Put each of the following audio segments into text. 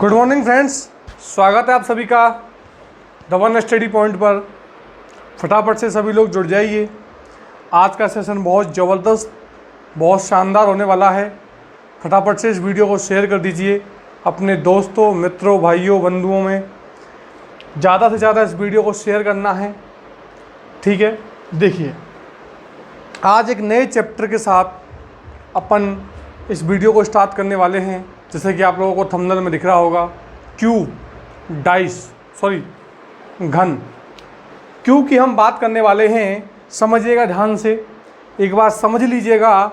Good morning friends, स्वागत है आप सभी का द वन स्टडी पॉइंट पर। फटाफट से सभी लोग जुड़ जाइए। आज का सेशन बहुत ज़बरदस्त, बहुत शानदार होने वाला है। फटाफट से इस वीडियो को शेयर कर दीजिए अपने दोस्तों, मित्रों, भाइयों, बंधुओं में। ज़्यादा से ज़्यादा इस वीडियो को शेयर करना है, ठीक है। देखिए, आज एक नए चैप्टर के साथ अपन इस वीडियो को स्टार्ट करने वाले हैं। जैसे कि आप लोगों को थंबनेल में दिख रहा होगा, घन। क्यू की हम बात करने वाले हैं। समझिएगा ध्यान से, एक बार समझ लीजिएगा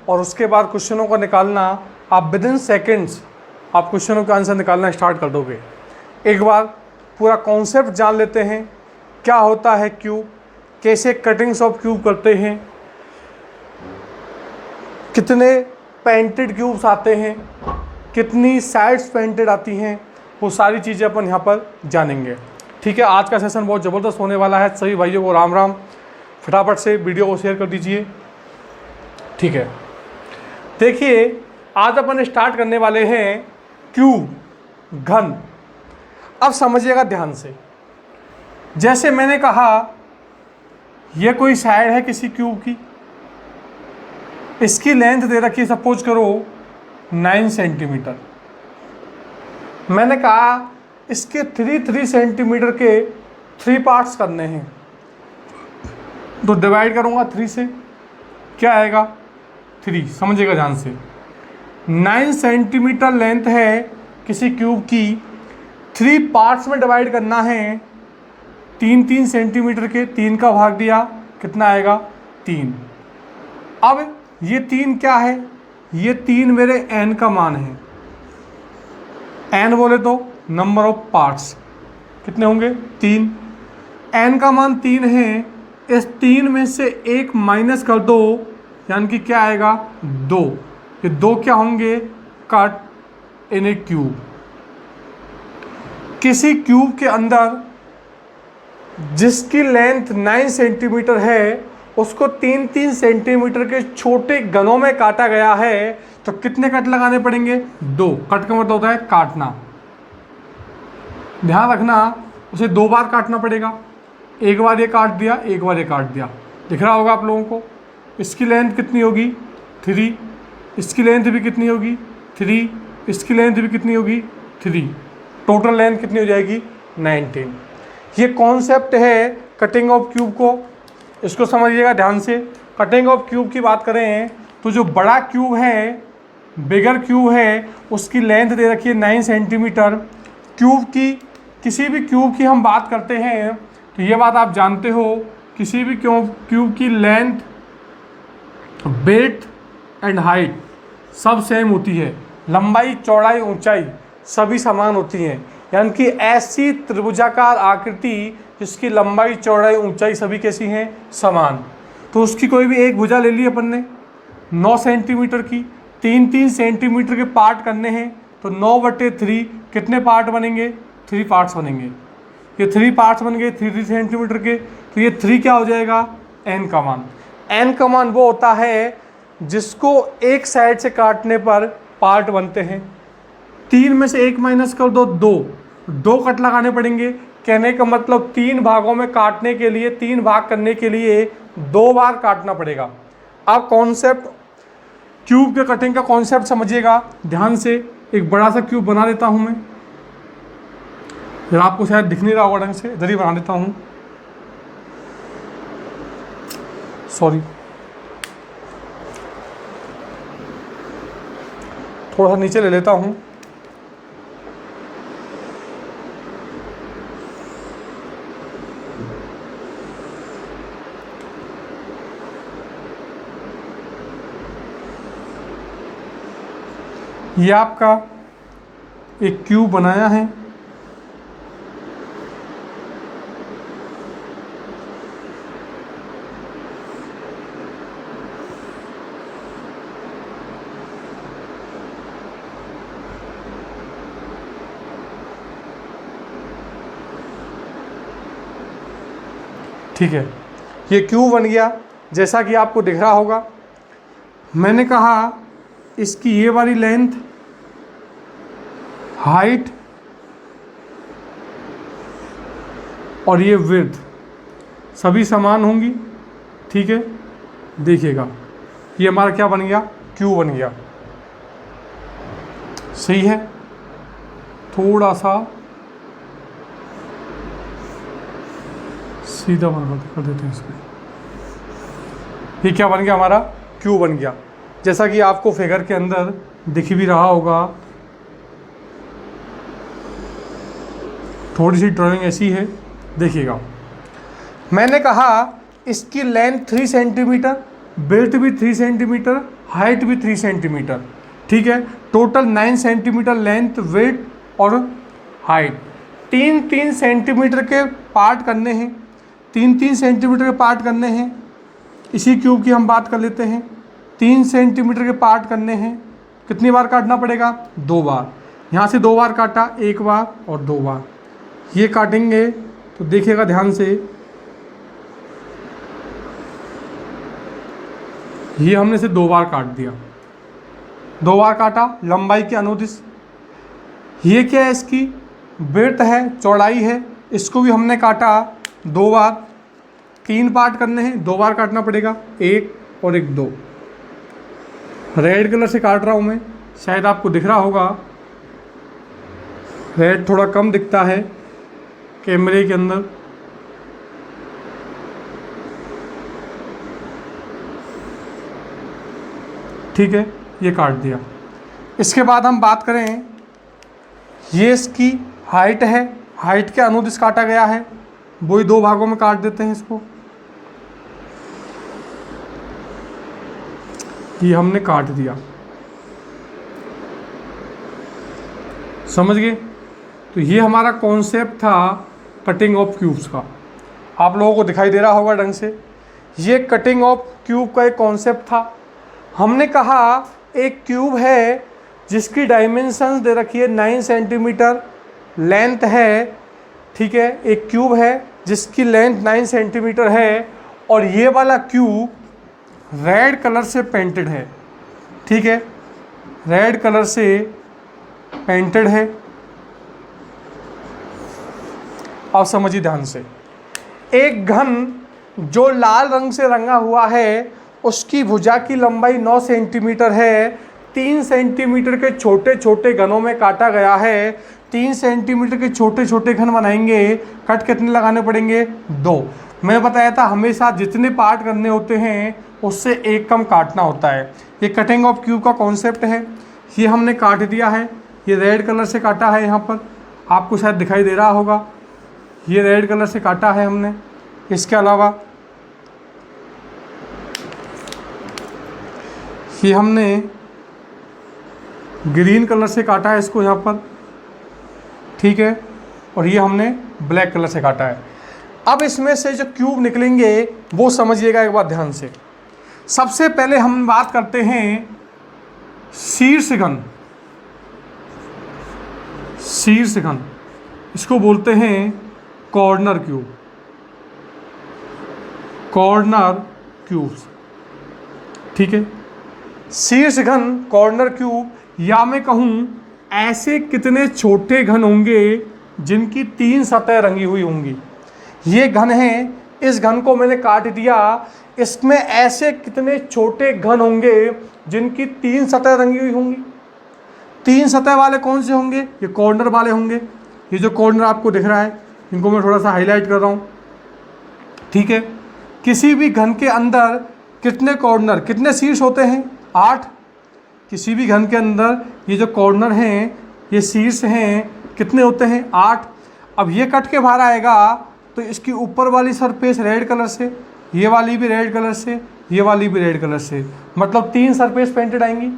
और उसके बाद क्वेश्चनों को निकालना आप विदिन सेकेंड्स आप क्वेश्चनों का आंसर निकालना स्टार्ट कर दोगे। एक बार पूरा कॉन्सेप्ट जान लेते हैं, क्या होता है क्यूब, कैसे कटिंग्स ऑफ क्यूब करते हैं, कितने पेंटेड क्यूब्स आते हैं, कितनी साइड्स पेंटेड आती हैं, वो सारी चीज़ें अपन यहाँ पर जानेंगे, ठीक है। आज का सेशन बहुत ज़बरदस्त होने वाला है। सभी भाइयों को राम राम। फटाफट से वीडियो को शेयर कर दीजिए, ठीक है। देखिए, आज अपन स्टार्ट करने वाले हैं क्यूब, घन। अब समझिएगा ध्यान से। जैसे मैंने कहा, ये कोई साइड है किसी क्यूब की, इसकी लेंथ दे रखी है, सपोज करो 9 सेंटीमीटर। मैंने कहा इसके 3 सेंटीमीटर के 3 पार्ट्स करने हैं, तो डिवाइड करूंगा 3 से, क्या आएगा 3। समझिएगा ध्यान से। 9 सेंटीमीटर लेंथ है किसी क्यूब की, 3 पार्ट्स में डिवाइड करना है। 3 सेंटीमीटर के 3 का भाग दिया, कितना आएगा 3। अब ये 3 क्या है, ये 3 मेरे n का मान है। n बोले तो नंबर ऑफ पार्ट्स कितने होंगे 3। n का मान 3 है। इस 3 में से 1 माइनस कर दो, यानी कि क्या आएगा 2। ये 2 क्या होंगे, कट इन ए क्यूब। किसी क्यूब के अंदर जिसकी लेंथ 9 सेंटीमीटर है, उसको 3 सेंटीमीटर के छोटे गनों में काटा गया है, तो कितने कट लगाने पड़ेंगे 2। कट का मतलब होता है काटना। ध्यान रखना, उसे 2 बार काटना पड़ेगा। एक बार ये काट दिया, एक बार ये काट दिया। दिख रहा होगा आप लोगों को। इसकी लेंथ कितनी होगी 3, इसकी लेंथ भी कितनी होगी 3, इसकी लेंथ भी कितनी होगी 3। टोटल लेंथ कितनी हो जाएगी 19। ये कॉन्सेप्ट है कटिंग ऑफ क्यूब को, इसको समझिएगा ध्यान से। कटिंग ऑफ क्यूब की बात करें तो जो बड़ा क्यूब है, बिगर क्यूब है, उसकी लेंथ दे रखी है 9 सेंटीमीटर। क्यूब की, किसी भी क्यूब की हम बात करते हैं तो ये बात आप जानते हो, किसी भी क्यूब की लेंथ, ब्रेड्थ एंड हाइट सब सेम होती है। लंबाई, चौड़ाई, ऊंचाई सभी समान होती हैं। यानी कि ऐसी त्रिभुजाकार आकृति जिसकी लंबाई, चौड़ाई, ऊंचाई सभी कैसी हैं, समान। तो उसकी कोई भी एक भुजा ले ली अपन ने 9 सेंटीमीटर की, 3 सेंटीमीटर के पार्ट करने हैं, तो 9/3 कितने पार्ट बनेंगे, 3 पार्ट्स बनेंगे। ये 3 पार्ट्स बन गए 3 सेंटीमीटर के, तो ये 3 क्या हो जाएगा, n का मान। n का मान वो होता है जिसको एक साइड से काटने पर पार्ट बनते हैं। 3 में से 1 माइनस कर दो, 2 कट लगाने पड़ेंगे। कहने का मतलब 3 भागों में काटने के लिए, 3 भाग करने के लिए 2 बार काटना पड़ेगा। अब कॉन्सेप्ट क्यूब के कटिंग का कॉन्सेप्ट समझिएगा ध्यान से। एक बड़ा सा क्यूब बना देता हूं मैं, जरा आपको शायद दिख नहीं रहा होगा ढंग से, इधर ही बना देता हूं, सॉरी। थोड़ा सा नीचे ले लेता हूं। ये आपका एक क्यूब बनाया है। ठीक है, ये क्यूब बन गया जैसा कि आपको दिख रहा होगा। मैंने कहा इसकी ये वाली लेंथ हाइट और ये विड्थ सभी समान होंगी। ठीक है, देखिएगा ये हमारा क्या बन गया, क्यू बन गया। सही है, थोड़ा सा सीधा कर देते हैं इसको। ये क्या बन गया, हमारा क्यू बन गया। जैसा कि आपको फिगर के अंदर दिख भी रहा होगा, थोड़ी सी ड्राइंग ऐसी है, देखिएगा। मैंने कहा इसकी लेंथ 3 सेंटीमीटर, विड्थ भी 3 सेंटीमीटर, हाइट भी 3 सेंटीमीटर। ठीक है, टोटल 9 सेंटीमीटर लेंथ, विड्थ और हाइट। 3-3 सेंटीमीटर के पार्ट करने हैं, 3-3 सेंटीमीटर के पार्ट करने हैं। इसी क्यूब की हम बात कर लेते हैं। 3 सेंटीमीटर के पार्ट करने हैं, कितनी बार काटना पड़ेगा, 2 बार। यहाँ से 2 बार काटा, 1 बार और 2 बार। ये काटेंगे तो देखिएगा ध्यान से, ये हमने से 2 बार काट दिया, 2 बार काटा लंबाई के अनुदिश। ये क्या है, इसकी विड्थ है, चौड़ाई है, इसको भी हमने काटा 2 बार। 3 पार्ट करने हैं, 2 बार काटना पड़ेगा, 1 और 1 2। रेड कलर से काट रहा हूँ मैं, शायद आपको दिख रहा होगा, रेड थोड़ा कम दिखता है कैमरे के अंदर। ठीक है, ये काट दिया। इसके बाद हम बात करें, ये इसकी हाइट है, हाइट के अनुदिश काटा गया है, वही 2 भागों में काट देते हैं इसको। ये हमने काट दिया, समझ गए। तो ये हमारा कॉन्सेप्ट था कटिंग ऑफ क्यूब्स का, आप लोगों को दिखाई दे रहा होगा ढंग से। ये कटिंग ऑफ क्यूब का एक कॉन्सेप्ट था। हमने कहा एक क्यूब है जिसकी डायमेंशंस दे रखी है 9 सेंटीमीटर लेंथ है। ठीक है, एक क्यूब है जिसकी लेंथ 9 सेंटीमीटर है और ये वाला क्यूब रेड कलर से पेंटेड है। ठीक है, रेड कलर से पेंटेड है। अब समझिए ध्यान से, एक घन जो लाल रंग से रंगा हुआ है उसकी भुजा की लंबाई 9 सेंटीमीटर है। 3 सेंटीमीटर के छोटे छोटे घनों में काटा गया है। 3 सेंटीमीटर के छोटे छोटे घन बनाएंगे, कट कितने लगाने पड़ेंगे, 2। मैंने बताया था हमेशा जितने पार्ट करने होते हैं उससे एक कम काटना होता है। ये कटिंग ऑफ क्यूब का कॉन्सेप्ट है। ये हमने काट दिया है, ये रेड कलर से काटा है, यहाँ पर आपको शायद दिखाई दे रहा होगा, ये रेड कलर से काटा है हमने। इसके अलावा ये हमने ग्रीन कलर से काटा है इसको यहाँ पर। ठीक है, और ये हमने ब्लैक कलर से काटा है। अब इसमें से जो क्यूब निकलेंगे वो समझिएगा एक बार ध्यान से। सबसे पहले हम बात करते हैं शीर्ष घन। शीर्ष घन, इसको बोलते हैं कॉर्नर क्यूब, कॉर्नर क्यूब्स। ठीक है, शीर्ष घन कॉर्नर क्यूब, या मैं कहूँ ऐसे कितने छोटे घन होंगे जिनकी 3 सतह रंगी हुई होंगी। ये घन है, इस घन को मैंने काट दिया। इसमें ऐसे कितने छोटे घन होंगे जिनकी 3 सतह रंगी हुई होंगी। 3 सतह वाले कौन से होंगे, ये कॉर्नर वाले होंगे। ये जो कॉर्नर आपको दिख रहा है इनको मैं थोड़ा सा हाईलाइट कर रहा हूँ। ठीक है, किसी भी घन के अंदर कितने कॉर्नर, कितने शीर्ष होते हैं, 8। किसी भी घन के अंदर ये जो कॉर्नर हैं, ये शीर्ष हैं, कितने होते हैं, 8। अब ये कट के बाहर आएगा तो इसकी ऊपर वाली सरफेस रेड कलर से, ये वाली भी रेड कलर से, ये वाली भी रेड कलर से, मतलब 3 सरफेस पेंटेड आएंगी।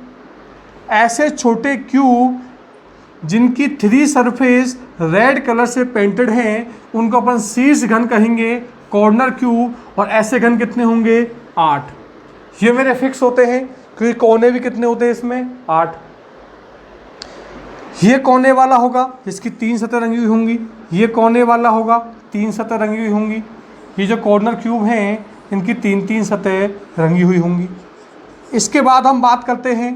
ऐसे छोटे क्यूब जिनकी 3 सरफेस रेड कलर से पेंटेड हैं उनको अपन शीर्ष घन कहेंगे, कॉर्नर क्यूब। और ऐसे घन कितने होंगे, 8। ये मेरे फिक्स होते हैं क्योंकि कोने भी कितने होते हैं इसमें, 8। ये कोने वाला होगा जिसकी 3 सतह रंगी हुई होंगी, ये कोने वाला होगा 3 सतह रंगी हुई होंगी। ये जो कॉर्नर क्यूब हैं इनकी 3-3 सतह रंगी हुई होंगी। इसके बाद हम बात करते हैं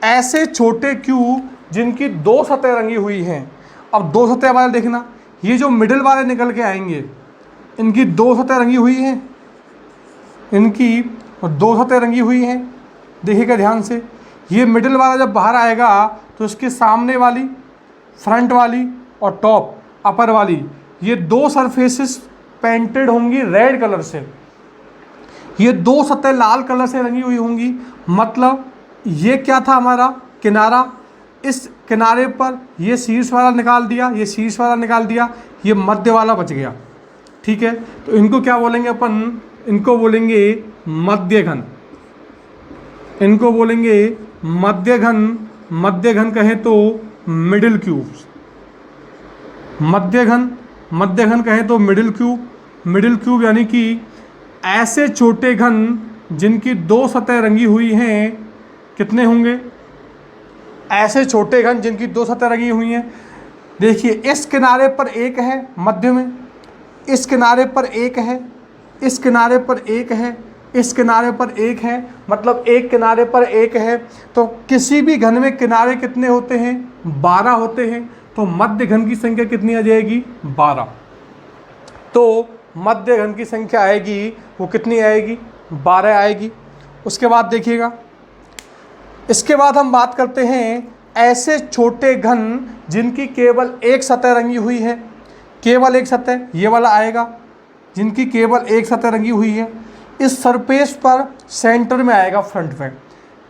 ऐसे छोटे क्यूब जिनकी दो सतह रंगी हुई हैं। अब दो सतह वाले देखना, ये जो मिडिल वाले निकल के आएंगे, इनकी दो सतह रंगी हुई हैं, इनकी दो सतह रंगी हुई हैं। देखिएगा ध्यान से, ये मिडिल वाला जब बाहर आएगा तो इसके सामने वाली, फ्रंट वाली और टॉप अपर वाली, ये दो सरफेसेस पेंटेड होंगी रेड कलर से। ये दो सतह लाल कलर से रंगी हुई होंगी। मतलब ये क्या था हमारा किनारा, इस किनारे पर ये शीर्ष वाला निकाल दिया, ये शीर्ष वाला निकाल दिया, ये मध्य वाला बच गया। ठीक है, तो इनको क्या बोलेंगे अपन, इनको बोलेंगे मध्यघन, इनको बोलेंगे मध्यघन। मध्यघन कहें तो मिडिल क्यूब्स, मध्यघन, मध्यघन कहें तो मिडिल क्यूब। मिडिल क्यूब यानी कि ऐसे छोटे घन जिनकी दो सतह रंगी हुई हैं, कितने होंगे, ऐसे छोटे घन जिनकी दो सतह रंगी हुई हैं। देखिए इस किनारे पर एक है मध्य में, इस किनारे पर एक है, इस किनारे पर एक है, इस किनारे पर एक है, मतलब एक किनारे पर एक है। तो किसी भी घन में किनारे कितने होते हैं, 12 होते हैं। तो मध्य घन की संख्या कितनी आ जाएगी, 12। तो मध्य घन की संख्या आएगी वो कितनी आएगी, 12 आएगी। उसके बाद देखिएगा, इसके बाद हम बात करते हैं ऐसे छोटे घन जिनकी केवल एक सतह रंगी हुई है, केवल एक सतह, ये वाला आएगा, जिनकी केवल एक सतह रंगी हुई है। इस सरफेस पर सेंटर में आएगा, फ्रंट में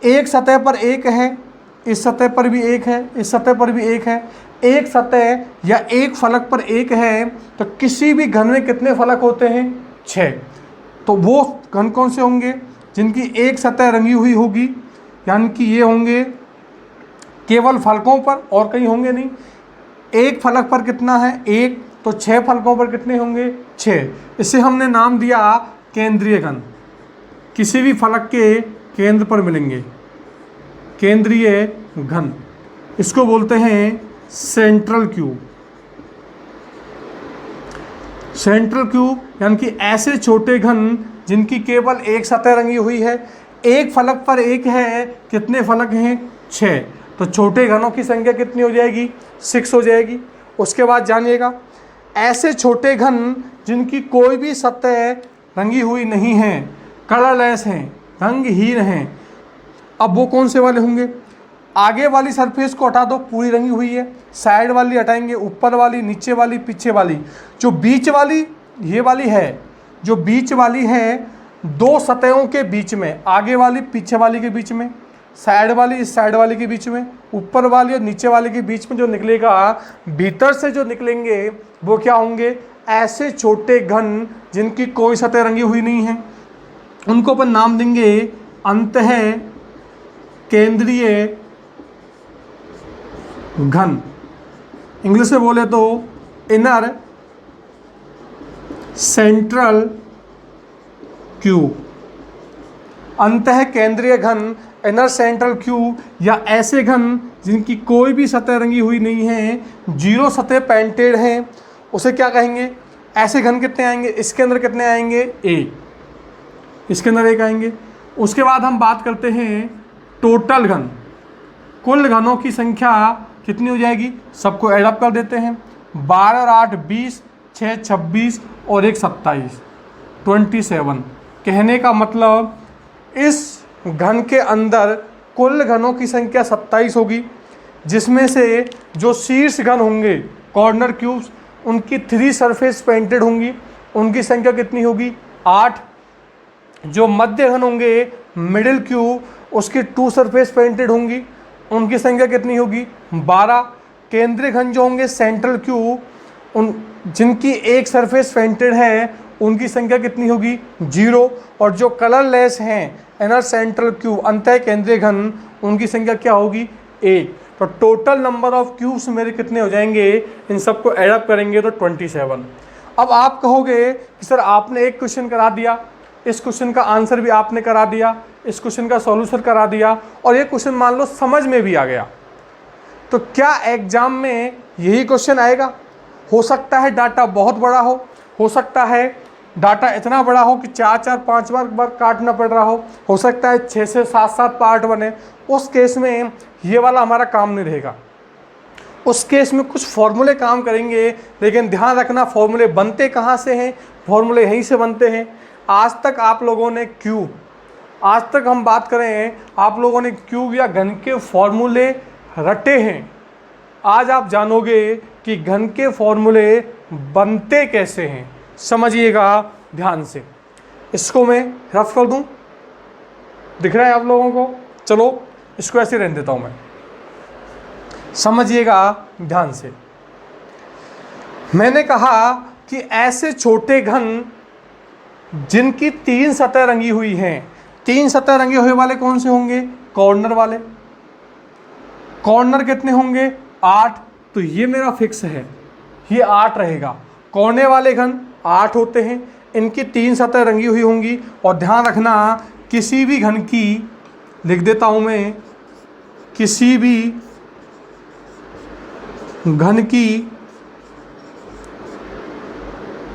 एक सतह पर एक है, इस सतह पर भी एक है, इस सतह पर भी एक है। एक सतह या एक फलक पर एक है, तो किसी भी घन में कितने फलक होते हैं, 6। तो वो घन कौन से होंगे, जिनकी एक सतह रंगी हुई होगी, यानी कि ये होंगे केवल फलकों पर, और कहीं होंगे नहीं। एक फलक पर कितना है, एक, तो 6 फलकों पर कितने होंगे, 6। इसे हमने नाम दिया केंद्रीय घन। किसी भी फलक के केंद्र पर मिलेंगे, केंद्रीय घन, इसको बोलते हैं सेंट्रल क्यूब। सेंट्रल क्यूब यानी कि ऐसे छोटे घन जिनकी केवल एक सतह रंगी हुई है, एक फलक पर एक है, कितने फलक हैं, 6। तो छोटे घनों की संख्या कितनी हो जाएगी, 6 हो जाएगी। उसके बाद जानिएगा ऐसे छोटे घन जिनकी कोई भी सतह रंगी हुई नहीं है, कलरलेस हैं, रंगहीन हैं। अब वो कौन से वाले होंगे, आगे वाली सरफेस को हटा दो, पूरी रंगी हुई है, साइड वाली हटाएंगे, ऊपर वाली, नीचे वाली, पीछे वाली। जो बीच वाली ये वाली है, जो बीच वाली है, दो सतहों के बीच में, आगे वाली पीछे वाली के बीच में, साइड वाली इस साइड वाली के बीच में, ऊपर वाली और नीचे वाले के बीच में जो निकलेगा, भीतर से जो निकलेंगे वो क्या होंगे, ऐसे छोटे घन जिनकी कोई सतह रंगी हुई नहीं है। उनको अपन नाम देंगे अंतः केंद्रीय घन। इंग्लिश में बोले तो इनर सेंट्रल क्यूब। अंतः केंद्रीय घन, इनर सेंट्रल क्यूब, या ऐसे घन जिनकी कोई भी सतह रंगी हुई नहीं है, जीरो सतह पेंटेड हैं, उसे क्या कहेंगे। ऐसे घन कितने आएंगे, इसके अंदर कितने आएंगे, एक, इसके अंदर एक आएंगे। उसके बाद हम बात करते हैं टोटल घन, कुल घनों की संख्या कितनी हो जाएगी, सबको एड अप कर देते हैं। 12 और 8 20, 6 26 और 1 27, 27। कहने का मतलब इस घन के अंदर कुल घनों की संख्या 27 होगी, जिसमें से जो शीर्ष घन होंगे कॉर्नर क्यूब्स, उनकी 3 सरफेस पेंटेड होंगी, उनकी संख्या कितनी होगी, 8। जो मध्य घन होंगे मिडिल क्यूब, उसकी 2 सरफेस पेंटेड होंगी, उनकी संख्या कितनी होगी, 12। केंद्रीय घन जो होंगे सेंट्रल क्यूब, उन जिनकी एक सरफेस पेंटेड है, उनकी संख्या कितनी होगी, 0। और जो कलरलेस हैं इनर सेंट्रल क्यूब, अंतः केंद्रीय घन, उनकी संख्या क्या होगी, 1। तो टोटल नंबर ऑफ क्यूब्स मेरे कितने हो जाएंगे, इन सबको एड अप करेंगे तो 27। अब आप कहोगे कि सर आपने एक क्वेश्चन करा दिया, इस क्वेश्चन का आंसर भी आपने करा दिया, इस क्वेश्चन का सॉल्यूशन करा दिया, और ये क्वेश्चन मान लो समझ में भी आ गया, तो क्या एग्जाम में यही क्वेश्चन आएगा। हो सकता है डाटा बहुत बड़ा हो सकता है डाटा इतना बड़ा हो कि 4 5 बार काटना पड़ रहा हो सकता है 6 से 7 पार्ट बने। उस केस में ये वाला हमारा काम नहीं रहेगा। उस केस में कुछ फॉर्मूले काम करेंगे, लेकिन ध्यान रखना फॉर्मूले बनते कहाँ से हैं, फॉर्मूले यहीं से बनते हैं। आज तक आप लोगों ने क्यूब, आज तक हम बात करें आप लोगों ने क्यूब या घन के फॉर्मूले रटे हैं। आज आप जानोगे कि घन के फॉर्मूले बनते कैसे हैं, समझिएगा ध्यान से। इसको मैं रफ कर दूं, दिख रहा है आप लोगों को? चलो इसको ऐसे रहने देता हूं मैं, समझिएगा ध्यान से। मैंने कहा कि ऐसे छोटे घन जिनकी 3 सतह रंगी हुई हैं, 3 सतह रंगे हुए वाले कौन से होंगे? कॉर्नर वाले। कॉर्नर कितने होंगे? 8। तो ये मेरा फिक्स है, ये 8 रहेगा। कोने वाले घन 8 होते हैं, इनकी 3 सतह रंगी हुई होंगी। और ध्यान रखना किसी भी घन की, लिख देता हूं मैं, किसी भी घन की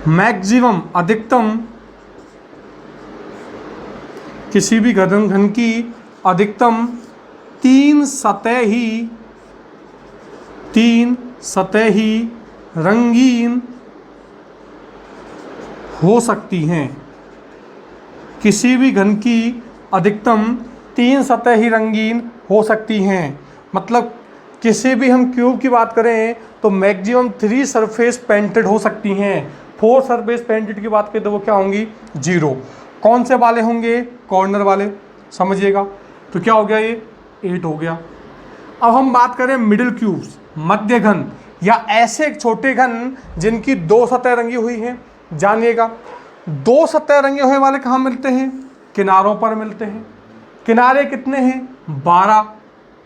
मैक्सिमम, अधिकतम, किसी भी घन की अधिकतम 3 सतह ही रंगीन हो सकती हैं। किसी भी घन की अधिकतम 3 सतह ही रंगीन हो सकती हैं। मतलब किसी भी हम क्यूब की बात करें तो मैक्सिमम 3 सरफेस पेंटेड हो सकती हैं। 4 सरफेस पेंटेड की बात करें तो वो क्या होंगी? 0। कौन से वाले होंगे? कॉर्नर वाले, समझिएगा। तो क्या हो गया? ये 8 हो गया। अब हम बात करें मिडिल क्यूब्स, मध्य घन, या ऐसे छोटे घन जिनकी 2 सतह रंगी हुई हैं। जानिएगा 2 सतह रंगे हुए वाले कहाँ मिलते हैं? किनारों पर मिलते हैं। किनारे कितने हैं? 12।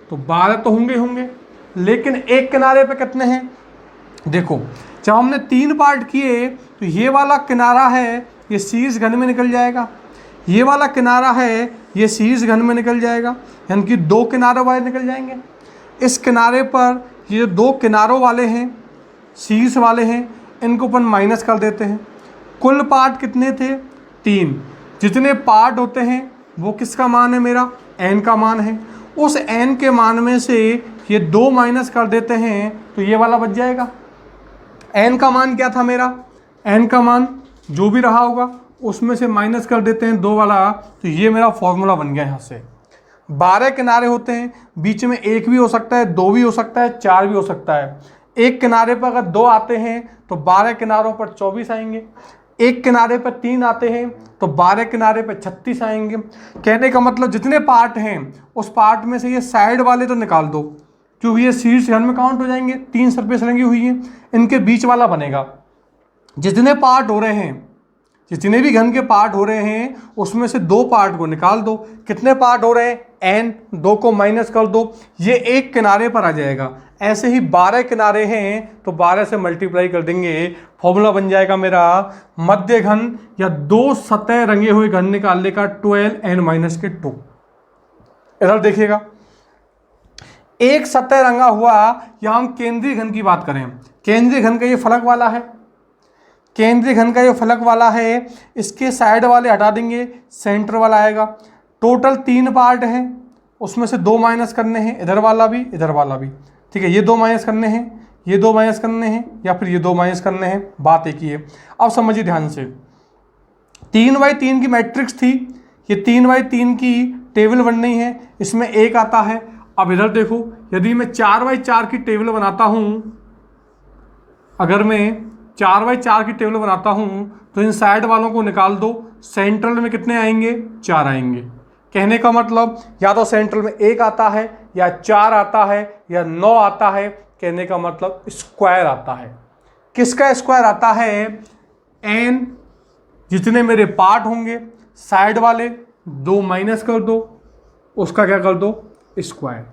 तो 12 तो होंगे, लेकिन एक किनारे पे कितने हैं? देखो जब हमने 3 पार्ट किए तो ये वाला किनारा है, ये शीर्ष घन में निकल जाएगा। ये वाला किनारा है, ये शीर्ष घन में निकल जाएगा, यानी कि 2 किनारों वाले निकल जाएंगे। इस किनारे पर ये 2 किनारों वाले हैं, शीर्ष वाले हैं, इनको अपन माइनस कर देते हैं। कुल पार्ट कितने थे? 3। जितने पार्ट होते हैं वो किसका मान है? मेरा n का मान है। उस n के मान में से ये 2 माइनस कर देते हैं तो ये वाला बच जाएगा। n का मान क्या था मेरा? n का मान जो भी रहा होगा उसमें से माइनस कर देते हैं 2 वाला, तो ये मेरा फॉर्मूला बन गया। यहाँ से 12 किनारे होते हैं, बीच में 1 भी हो सकता है, 2 भी हो सकता है, 4 भी हो सकता है। एक किनारे पर अगर 2 आते हैं तो 12 किनारों पर 24 आएंगे। एक किनारे पर 3 आते हैं तो 12 किनारे पर 36 आएंगे। कहने का मतलब जितने पार्ट हैं उस पार्ट में से ये साइड वाले तो निकाल दो, क्योंकि ये शीर्ष घन में काउंट हो जाएंगे। 3 सरफेस रंगी हुई है, इनके बीच वाला बनेगा। जितने पार्ट हो रहे हैं, जितने भी घन के पार्ट हो रहे हैं उसमें से 2 पार्ट को निकाल दो। कितने पार्ट हो रहे हैं? n। 2 को माइनस कर दो, ये एक किनारे पर आ जाएगा। ऐसे ही 12 किनारे हैं तो 12 से मल्टीप्लाई कर देंगे, फॉर्मूला बन जाएगा मेरा मध्य घन या 2 सतह रंगे हुए घन निकालने का 12n-2। इधर देखिएगा, एक सतह रंगा हुआ, या हम केंद्रीय घन की बात करें, केंद्रीय घन का ये फलक वाला है, केंद्रीय घन का ये फलक वाला है। इसके साइड वाले हटा देंगे, सेंटर वाला आएगा। टोटल 3 पार्ट हैं, उसमें से 2 माइनस करने हैं, इधर वाला भी इधर वाला भी। ठीक है, ये 2 माइनस करने हैं, ये 2 माइनस करने हैं, या फिर ये 2 माइनस करने हैं, बात एक ही है। अब समझिए ध्यान से, 3x3 की मैट्रिक्स थी, ये 3x3 की टेबल बननी है, इसमें 1 आता है। अब इधर देखो, यदि मैं 4x4 की टेबल बनाता हूँ, अगर मैं 4x4 की टेबल बनाता हूँ तो इन साइड वालों को निकाल दो, सेंट्रल में कितने आएंगे? 4 आएंगे। कहने का मतलब या तो सेंट्रल में 1 आता है, या 4 आता है, या 9 आता है। कहने का मतलब स्क्वायर आता है। किसका स्क्वायर आता है? n जितने मेरे पार्ट होंगे, साइड वाले 2 माइनस कर दो, उसका क्या कर दो? स्क्वायर।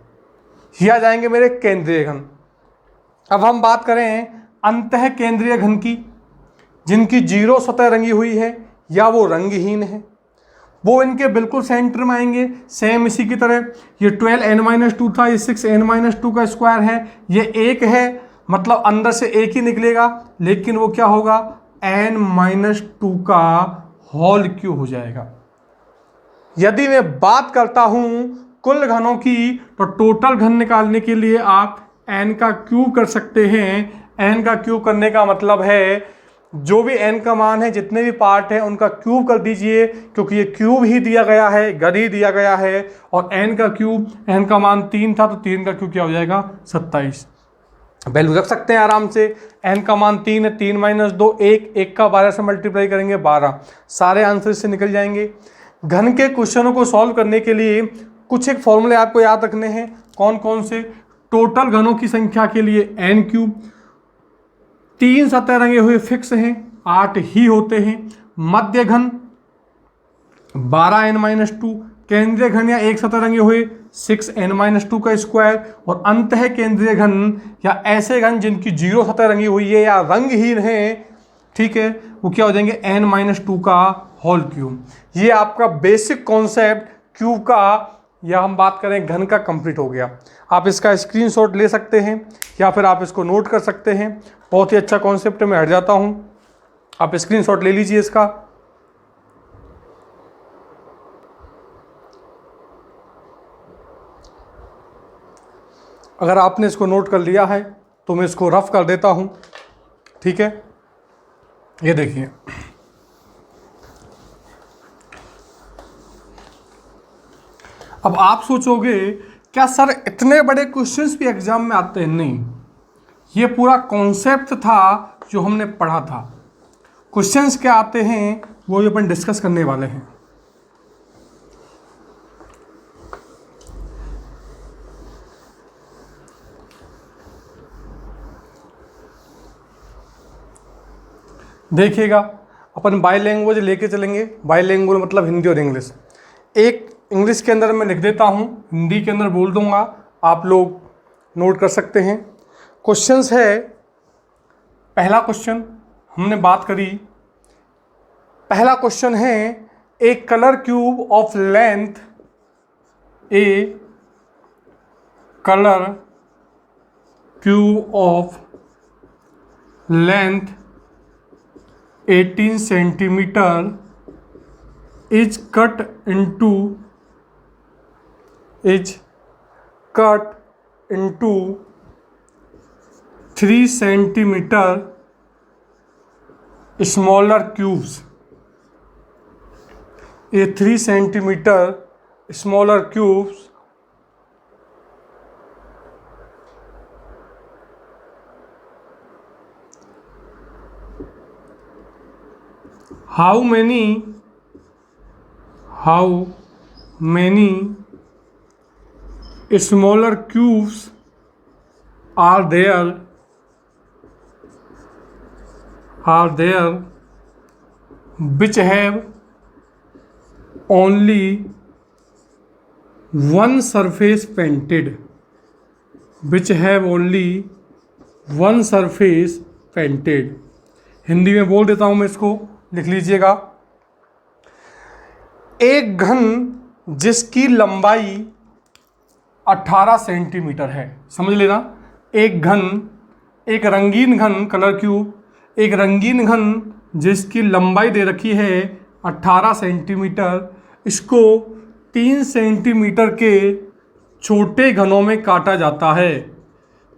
ये आ जाएंगे मेरे केंद्रीय घन। अब हम बात करें अंतः केंद्रीय घन की, जिनकी 0 सतह रंगी हुई है या वो रंगहीन है, वो इनके बिल्कुल सेंटर में आएंगे। सेम इसी की तरह ये 12n-2 था, ये 6n-2 का स्क्वायर है, ये 1 है, मतलब अंदर से 1 ही निकलेगा, लेकिन वो क्या होगा? n-2 का होल क्यूब हो जाएगा। यदि मैं बात करता हूं कुल घनों की, तो टोटल घन निकालने के लिए आप n का क्यूब कर सकते हैं। n का क्यूब करने का मतलब है जो भी n का मान है, जितने भी पार्ट हैं उनका क्यूब कर दीजिए, क्योंकि ये क्यूब ही दिया गया है, गण ही दिया गया है। और n का क्यूब, n का मान 3 था तो 3 का क्यूब क्या हो जाएगा 27। वैल्यू रख सकते हैं आराम से। n का मान 3 है, 3 माइनस 2 1, 1 का 12 से मल्टीप्लाई करेंगे 12, सारे आंसर इससे निकल जाएंगे। घन के क्वेश्चनों को सॉल्व करने के लिए कुछ एक फॉर्मूले आपको याद रखने हैं। कौन कौन से? टोटल घनों की संख्या के लिए n क्यूब, 3 सतह रंगे हुए फिक्स हैं, 8 ही होते हैं। मध्य घन 12n-2, केंद्रीय घन या एक सतह रंगे हुए 6n-2 का स्क्वायर, और अंत है केंद्रीय घन या ऐसे घन जिनकी 0 सतह रंगी हुई है या रंगहीन है, ठीक है, वो क्या हो जाएंगे n-2 का होल क्यूब। ये आपका बेसिक कॉन्सेप्ट क्यूब का, या हम बात करें घन का, कंप्लीट हो गया। आप इसका स्क्रीनशॉट ले सकते हैं या फिर आप इसको नोट कर सकते हैं। बहुत ही अच्छा कॉन्सेप्ट है, मैं हट जाता हूं, आप स्क्रीनशॉट ले लीजिए इसका। अगर आपने इसको नोट कर लिया है तो मैं इसको रफ कर देता हूं, ठीक है। ये देखिए, अब आप सोचोगे क्या सर इतने बड़े क्वेश्चंस भी एग्जाम में आते हैं? नहीं, ये पूरा कॉन्सेप्ट था जो हमने पढ़ा था। क्वेश्चंस क्या आते हैं वो भी अपन डिस्कस करने वाले हैं। देखिएगा, अपन बाई लैंग्वेज लेके चलेंगे। बाई लैंग्वेज मतलब हिंदी और इंग्लिश। एक इंग्लिश के अंदर मैं लिख देता हूँ, हिंदी के अंदर बोल दूंगा, आप लोग नोट कर सकते हैं। क्वेश्चंस है, पहला क्वेश्चन हमने बात करी। पहला क्वेश्चन है a colour cube of length, a colour cube of length 18 centimetre is cut into 3 centimeter smaller cubes. A 3 centimeter smaller cubes how many smaller cubes are there which have only one surface painted, which have only one surface painted। Hindi में बोल देता हूं मैं इसको, लिख लीजिएगा। एक घन जिसकी लंबाई 18 सेंटीमीटर है, समझ लेना। एक घन, एक रंगीन घन, कलर क्यूब, एक रंगीन घन जिसकी लंबाई दे रखी है 18 सेंटीमीटर, इसको 3 सेंटीमीटर के छोटे घनों में काटा जाता है।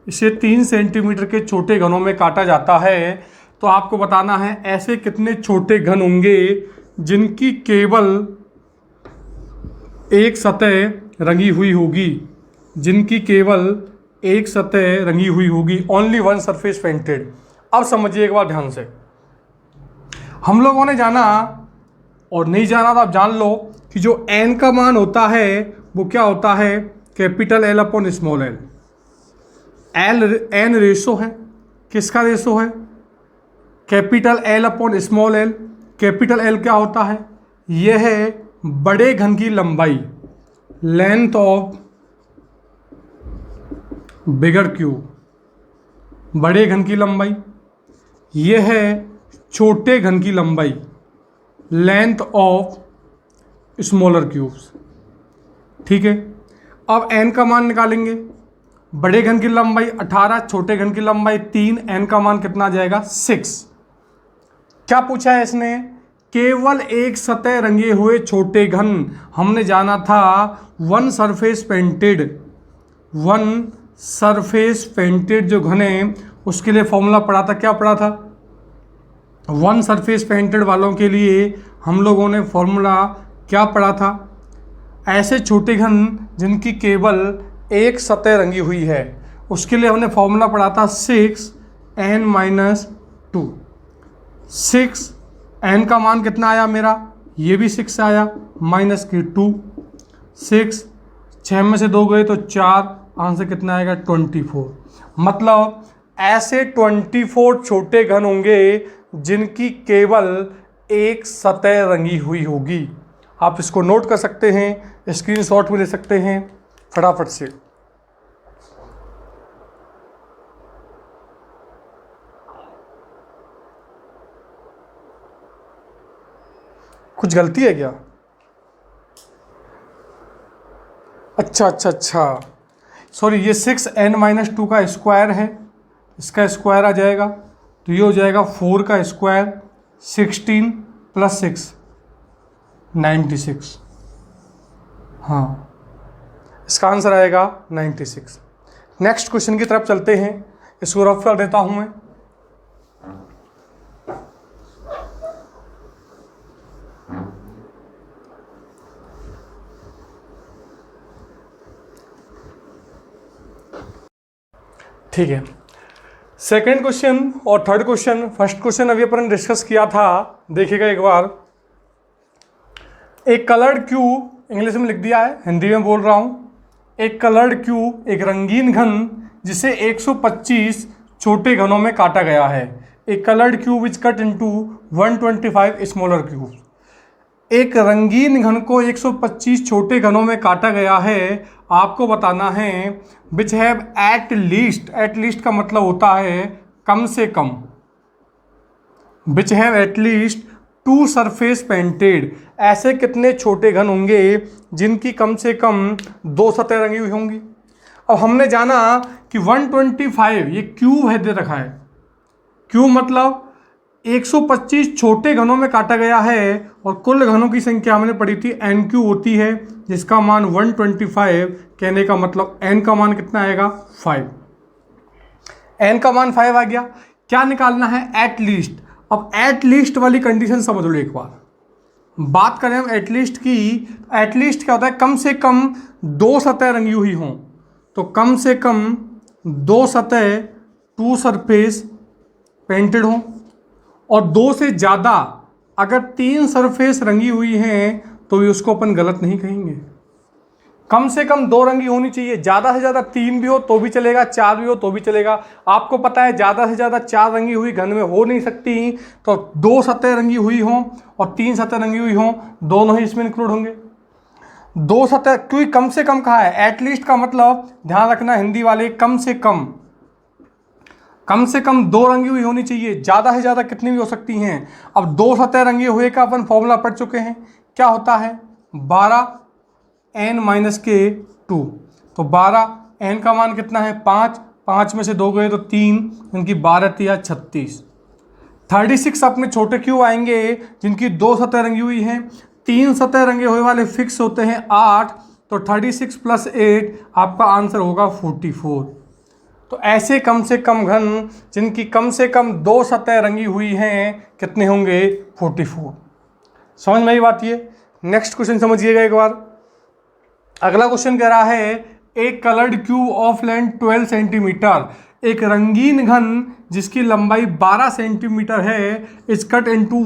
इसे 3 सेंटीमीटर के छोटे घनों में काटा जाता है। तो आपको बताना है ऐसे कितने छोटे घन होंगे जिनकी केवल एक सतह रंगी हुई होगी, जिनकी केवल एक सतह रंगी हुई होगी, ओनली वन सरफेस पेंटेड। अब समझिए एक बार ध्यान से, हम लोगों ने जाना और नहीं जाना तो आप जान लो कि जो n का मान होता है वो क्या होता है, capital L upon small l। n ratio है, किसका रेशो है, capital L upon small l। Capital L क्या होता है, यह है बड़े घन की लंबाई, लेंथ ऑफ बिगर क्यूब, बड़े घन की लंबाई। यह है छोटे घन की लंबाई, लेंथ ऑफ स्मॉलर क्यूब्स। ठीक है, अब n का मान निकालेंगे। बड़े घन की लंबाई 18, छोटे घन की लंबाई 3, n का मान कितना आ जाएगा 6। क्या पूछा है इसने, केवल एक सतह रंगे हुए छोटे घन। हमने जाना था one surface painted, one surface painted जो घन है उसके लिए फॉर्मूला पढ़ा था, क्या पढ़ा था? वन सरफेस पेंटेड वालों के लिए हम लोगों ने फॉर्मूला क्या पढ़ा था? ऐसे छोटे घन जिनकी केवल एक सतह रंगी हुई है उसके लिए हमने फॉर्मूला पढ़ा था 6n-2। 6n का मान कितना आया मेरा? ये भी 6 आया, माइनस की 2। 6 6 में से 2 गए तो 4, आंसर कितना आएगा? 24। मतलब ऐसे 24 छोटे घन होंगे जिनकी केवल एक सतह रंगी हुई होगी। आप इसको नोट कर सकते हैं, स्क्रीनशॉट भी ले सकते हैं फटाफट से। कुछ गलती है क्या? अच्छा, सॉरी, ये 6n-2 का स्क्वायर है, इसका स्क्वायर आ जाएगा तो ये हो जाएगा 4 का स्क्वायर 16 + 6 96। हाँ, इसका आंसर आएगा 96। नेक्स्ट क्वेश्चन की तरफ चलते हैं, इसको रफ कर देता हूं मैं। ठीक है, सेकेंड क्वेश्चन और थर्ड क्वेश्चन। फर्स्ट क्वेश्चन अभी अपन डिस्कस किया था, देखिएगा एक बार। एक कलर्ड क्यूब, इंग्लिश में लिख दिया है, हिंदी में बोल रहा हूँ। एक कलर्ड क्यूब, एक रंगीन घन जिसे 125 छोटे घनों में काटा गया है। एक coloured cube is cut into 125 smaller cube. एक रंगीन घन को 125 छोटे घनों में काटा गया है। आपको बताना है विच हैव एट लीस्ट का मतलब होता है कम से कम। Which have at least 2 surface painted, ऐसे कितने छोटे घन होंगे जिनकी कम से कम 2 सतह रंगी हुई होंगी। अब हमने जाना कि 125 ये क्यूब है, दे रखा है। क्यूब मतलब 125 छोटे घनों में काटा गया है और कुल घनों की संख्या हमने पढ़ी थी NQ होती है, जिसका मान 125। कहने का मतलब n का मान कितना आएगा? 5। n का मान 5 आ गया। क्या निकालना है? At least. अब एट लीस्ट वाली कंडीशन समझ लो एक बार। बात करें हम एट लीस्ट की, एट लीस्ट क्या होता है? कम से कम 2 सतह रंगी हुई हों। तो कम से कम 2 सतह 2 सरफेस पेंटेड हों, और 2 से ज़्यादा अगर 3 सरफेस रंगी हुई हैं तो भी उसको अपन गलत नहीं कहेंगे। कम से कम 2 रंगी होनी चाहिए, ज़्यादा से ज़्यादा 3 भी हो तो भी चलेगा, 4 भी हो तो भी चलेगा। आपको पता है ज़्यादा से ज़्यादा 4 रंगी हुई घन में हो नहीं सकती, तो 2 सतह रंगी हुई हों और 3 सतह रंगी हुई हों, दोनों ही इसमें इंक्लूड होंगे। 2 सतह, क्योंकि कम से कम कहा है, एटलीस्ट का मतलब ध्यान रखना हिंदी वाले, कम से कम 2 रंगी हुई होनी चाहिए, ज़्यादा से ज़्यादा कितनी भी हो सकती हैं। अब 2 सतह रंगे हुए का अपन फॉर्मूला पढ़ चुके हैं, क्या होता है? 12n-2। तो 12n का मान कितना है? 5। 5 में से 2 गए तो 3, इनकी 12 या 36। 36 अपने छोटे क्यों आएंगे जिनकी 2 सतह रंगी हुई हैं। 3 सतह रंगे हुए वाले फिक्स होते हैं 8, तो 36 + 8 आपका आंसर होगा 44। तो ऐसे कम से कम घन जिनकी कम से कम 2 सतह रंगी हुई हैं कितने होंगे? 44। समझ में आई बात? ये नेक्स्ट क्वेश्चन समझिएगा एक बार। अगला क्वेश्चन कह रहा है एक coloured cube of length 12 centimetre, एक रंगीन घन जिसकी लंबाई 12 सेंटीमीटर है, is cut into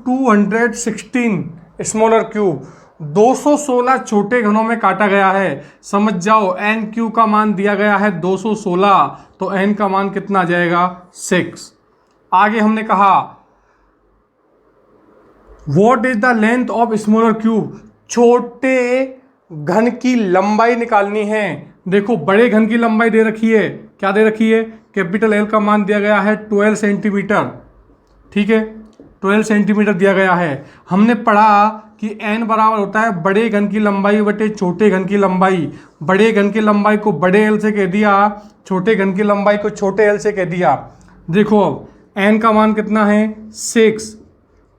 216 smaller cube. 216 छोटे घनों में काटा गया है। समझ जाओ, NQ का मान दिया गया है 216, तो n का मान कितना आ जाएगा? 6। आगे हमने कहा what is the length of smaller cube, छोटे घन की लंबाई निकालनी है। देखो बड़े घन की लंबाई दे रखी है, क्या दे रखी है? कैपिटल L का मान दिया गया है 12 सेंटीमीटर, ठीक है, 12 सेंटीमीटर दिया गया है। हमने पढ़ा कि n बराबर होता है बड़े घन की लंबाई बटे छोटे घन की लंबाई। बड़े घन की लंबाई को बड़े L से कह दिया, छोटे घन की लंबाई को छोटे L से कह दिया। देखो अब n का मान कितना है? 6।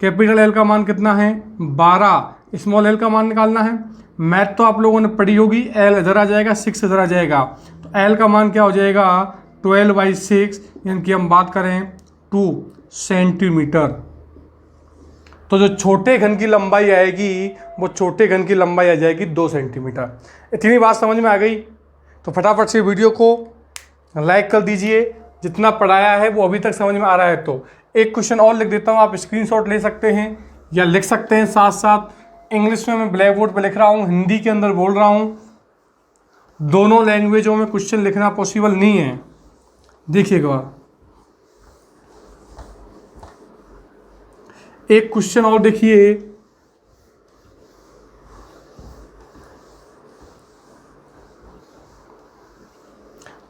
कैपिटल L का मान कितना है? 12। स्मॉल l का मान निकालना है। मैथ तो आप लोगों ने पढ़ी होगी, एल इधर आ जाएगा, 6 इधर आ जाएगा, तो एल का मान क्या हो जाएगा 12/6, यानी कि हम बात करें 2 सेंटीमीटर। तो जो छोटे घन की लंबाई आएगी वो छोटे घन की लंबाई आ जाएगी 2 सेंटीमीटर। इतनी बात समझ में आ गई? तो फटाफट से वीडियो को लाइक कर दीजिए, जितना पढ़ाया है वो अभी तक समझ में आ रहा है तो। एक क्वेश्चन और लिख देता हूँ, आप स्क्रीनशॉट ले सकते हैं या लिख सकते हैं साथ साथ। इंग्लिश में मैं ब्लैक बोर्ड पर लिख रहा हूँ, हिंदी के अंदर बोल रहा हूँ, दोनों लैंग्वेजों में क्वेश्चन लिखना पॉसिबल नहीं है। देखिएगा एक क्वेश्चन और देखिए,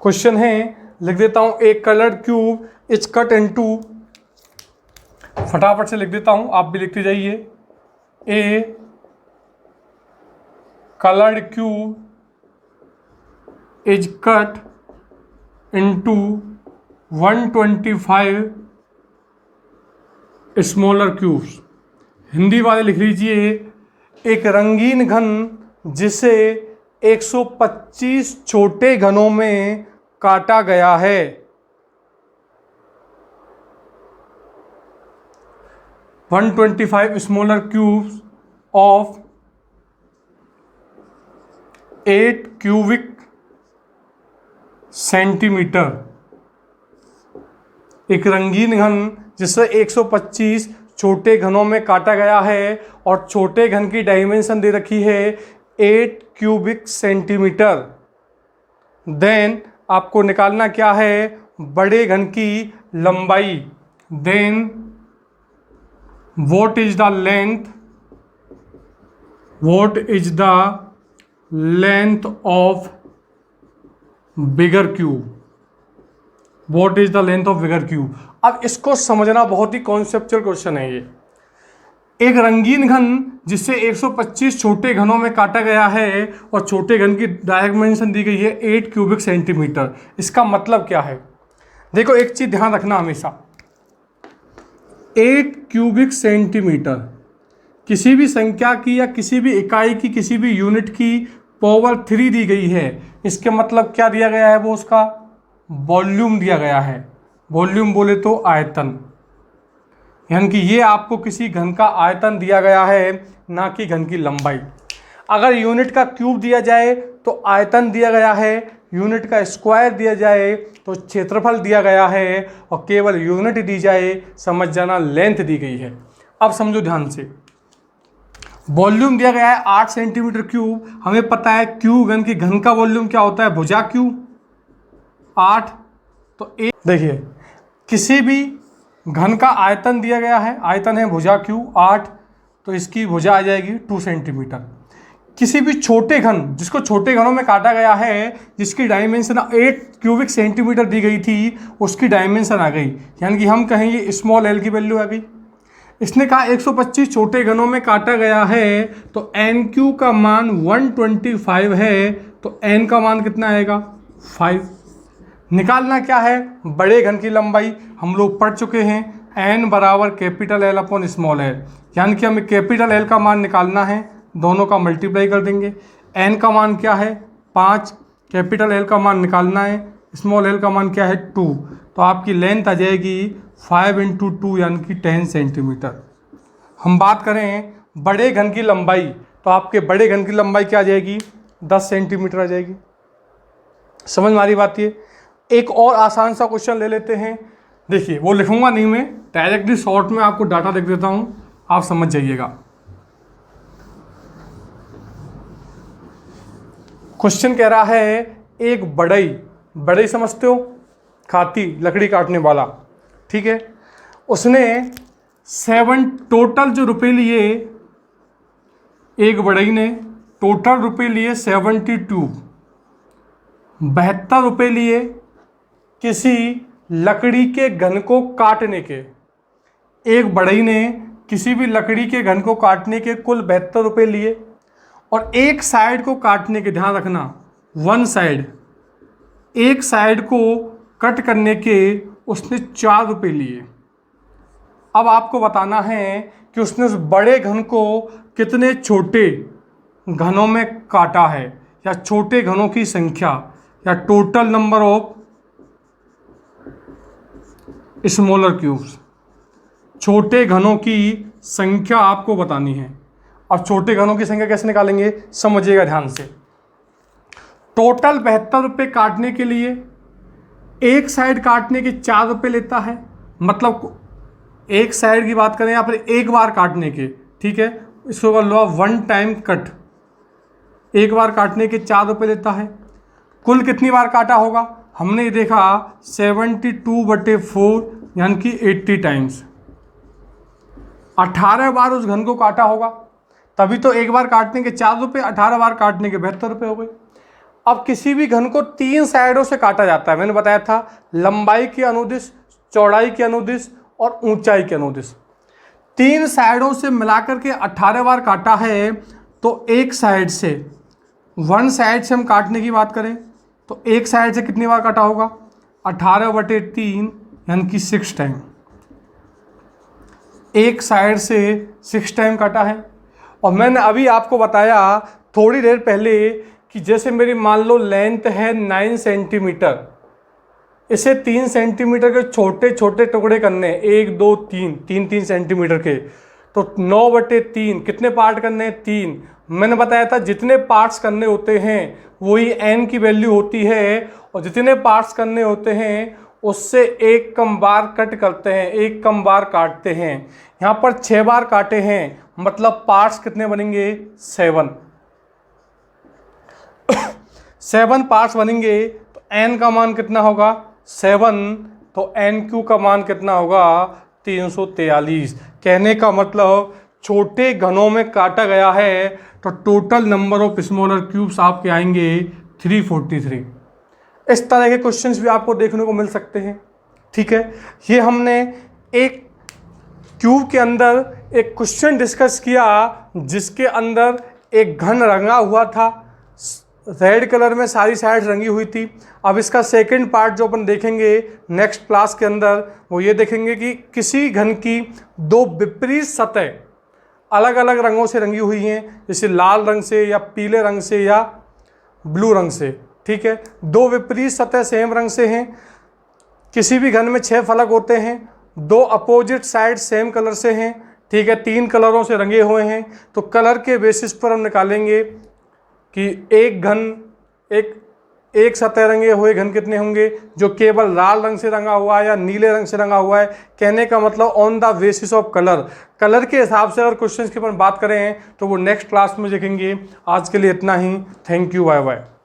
क्वेश्चन है, लिख देता हूं, a coloured cube is cut into, फटाफट से लिख देता हूं, आप भी लिखते जाइए। A coloured cube is cut into 125 smaller cubes. Hindi वाले लिख लीजिए, एक रंगीन घन जिसे 125 छोटे घनों में काटा गया है। One 125 smaller cubes of 8 cubic centimetre. एक रंगीन घन जिसे 125 छोटे घनों में काटा गया है और छोटे घन की डायमेंशन दे रखी है 8 क्यूबिक सेंटीमीटर। देन आपको निकालना क्या है, बड़े घन की लंबाई। Then what is the length of bigger cube. What is the length of bigger cube. अब इसको समझना बहुत ही कॉन्सेप्चुअल क्वेश्चन है ये। एक रंगीन घन जिससे 125 छोटे घनों में काटा गया है और छोटे घन की डायमेंशन दी गई है 8 क्यूबिक सेंटीमीटर। इसका मतलब क्या है, देखो एक चीज ध्यान रखना हमेशा, 8 क्यूबिक सेंटीमीटर किसी भी संख्या की या किसी भी इकाई की किसी भी यूनिट की पावर 3 दी गई है। इसके मतलब क्या दिया गया है, वो उसका वॉल्यूम दिया गया है। वॉल्यूम बोले तो आयतन, यानी कि ये आपको किसी घन का आयतन दिया गया है, ना कि घन की लंबाई। अगर यूनिट का क्यूब दिया जाए तो आयतन दिया गया है, यूनिट का स्क्वायर दिया जाए तो क्षेत्रफल दिया गया है, और केवल यूनिट दी जाए समझ जाना लेंथ दी गई है। अब समझो ध्यान से, वॉल्यूम दिया गया है 8 सेंटीमीटर क्यूब। हमें पता है क्यू घन की घन का वॉल्यूम क्या होता है, भुजा क्यू 8। तो एक देखिए, किसी भी घन का आयतन दिया गया है, आयतन है भुजा क्यू 8, तो इसकी भुजा आ जाएगी 2 सेंटीमीटर। किसी भी छोटे घन जिसको छोटे घनों में काटा गया है, जिसकी डायमेंशन 8 क्यूबिक सेंटीमीटर दी गई थी, उसकी डायमेंशन आ गई, यानी कि हम कहेंगे स्मॉल एल की वैल्यू आ गई। इसने कहा 125 छोटे घनों में काटा गया है, तो एन क्यू का मान 125 है, तो एन का मान कितना आएगा 5। निकालना क्या है, बड़े घन की लंबाई। हम लोग पढ़ चुके हैं एन बराबर capital L upon small L, यानी कि हमें कैपिटल एल का मान निकालना है, दोनों का मल्टीप्लाई कर देंगे। एन का मान क्या है 5, कैपिटल एल का मान निकालना है, स्मॉल एल का मान क्या है 2, तो आपकी लेंथ आ जाएगी 5 × 2 यानी कि 10 सेंटीमीटर। हम बात करें बड़े घन की लंबाई, तो आपके बड़े घन की लंबाई क्या आ जाएगी 10 सेंटीमीटर आ जाएगी। समझ में आ रही बात ये। एक और आसान सा क्वेश्चन ले लेते हैं, देखिए वो लिखूंगा नहीं मैं, डायरेक्टली शॉर्ट में आपको डाटा लिख देता हूं, आप समझ जाइएगा। क्वेश्चन कह रहा है एक बढ़ई समझते हो, खाती लकड़ी काटने वाला, ठीक है, उसने 7 टोटल जो रुपए लिए, एक बढ़ई ने टोटल रुपए लिए 72 रुपए लिए किसी लकड़ी के घन को काटने के। एक बढ़ई ने किसी भी लकड़ी के घन को काटने के कुल 72 रुपए लिए, और एक साइड को काटने के, ध्यान रखना, वन साइड, एक साइड को कट करने के उसने 4 रुपए लिए। अब आपको बताना है कि उसने उस बड़े घन को कितने छोटे घनों में काटा है, या छोटे घनों की संख्या, या total number of smaller cubes. छोटे घनों की संख्या आपको बतानी है। अब छोटे घनों की संख्या कैसे निकालेंगे, समझिएगा ध्यान से। टोटल 72 रुपये काटने के लिए एक साइड काटने के 4 रुपये लेता है, मतलब एक साइड की बात करें यहाँ पर एक बार काटने के, ठीक है, इसको कर लो 1 टाइम कट, एक बार काटने के 4 रुपये लेता है। कुल कितनी बार काटा होगा, हमने ये देखा 72/4 यानी कि 80 टाइम्स, 18 बार उस घन को काटा होगा, तभी तो एक बार काटने के 4 रुपये, 18 बार काटने के 72 रुपये हो गए। अब किसी भी घन को 3 साइडों से काटा जाता है, मैंने बताया था, लंबाई के अनुदिश, चौड़ाई के अनुदिश और ऊंचाई के अनुदिश। 3 साइडों से मिलाकर के 18 बार काटा है, तो एक साइड से, वन साइड से हम काटने की बात करें तो एक साइड से कितनी बार काटा होगा, 18/3 यानी कि 6 टाइम, एक साइड से 6 टाइम काटा है। और मैंने अभी आपको बताया थोड़ी देर पहले कि जैसे मेरी मान लो लेंथ है 9 सेंटीमीटर, इसे 3 सेंटीमीटर के छोटे छोटे टुकड़े करने, 1 2 3 सेंटीमीटर के, तो 9/3 कितने पार्ट करने हैं, 3। मैंने बताया था जितने पार्ट्स करने होते हैं वही n की वैल्यू होती है, और जितने पार्ट्स करने होते हैं उससे एक कम बार कट करते हैं, एक कम बार काटते हैं। यहाँ पर 6 बार काटे हैं, मतलब पार्ट्स कितने बनेंगे, 7 पार्ट्स बनेंगे, तो n का मान कितना होगा, 7, तो NQ का मान कितना होगा, 343। कहने का मतलब छोटे घनों में काटा गया है तो total number of smaller cubes आपके आएंगे 343। इस तरह के क्वेश्चंस भी आपको देखने को मिल सकते हैं, ठीक है। ये हमने एक क्यूब के अंदर एक क्वेश्चन डिस्कस किया जिसके अंदर एक घन रंगा हुआ था, रेड कलर में सारी साइड्स रंगी हुई थी। अब इसका सेकंड पार्ट जो अपन देखेंगे नेक्स्ट क्लास के अंदर, वो ये देखेंगे कि किसी घन की 2 विपरीत सतह अलग अलग रंगों से रंगी हुई हैं, जैसे लाल रंग से या पीले रंग से या ब्लू रंग से, ठीक है। 2 विपरीत सतह सेम रंग से हैं। किसी भी घन में 6 फलक होते हैं, 2 अपोजिट साइड सेम कलर से हैं, ठीक है, 3 कलरों से रंगे हुए हैं। तो कलर के बेसिस पर हम निकालेंगे कि एक घन, एक सतह रंगे हुए घन कितने होंगे, जो केवल लाल रंग से रंगा हुआ है या नीले रंग से रंगा हुआ है। कहने का मतलब on the basis of colour के हिसाब से अगर क्वेश्चंस की अपन बात करें तो वो नेक्स्ट क्लास में देखेंगे। आज के लिए इतना ही, थैंक यू, बाय बाय।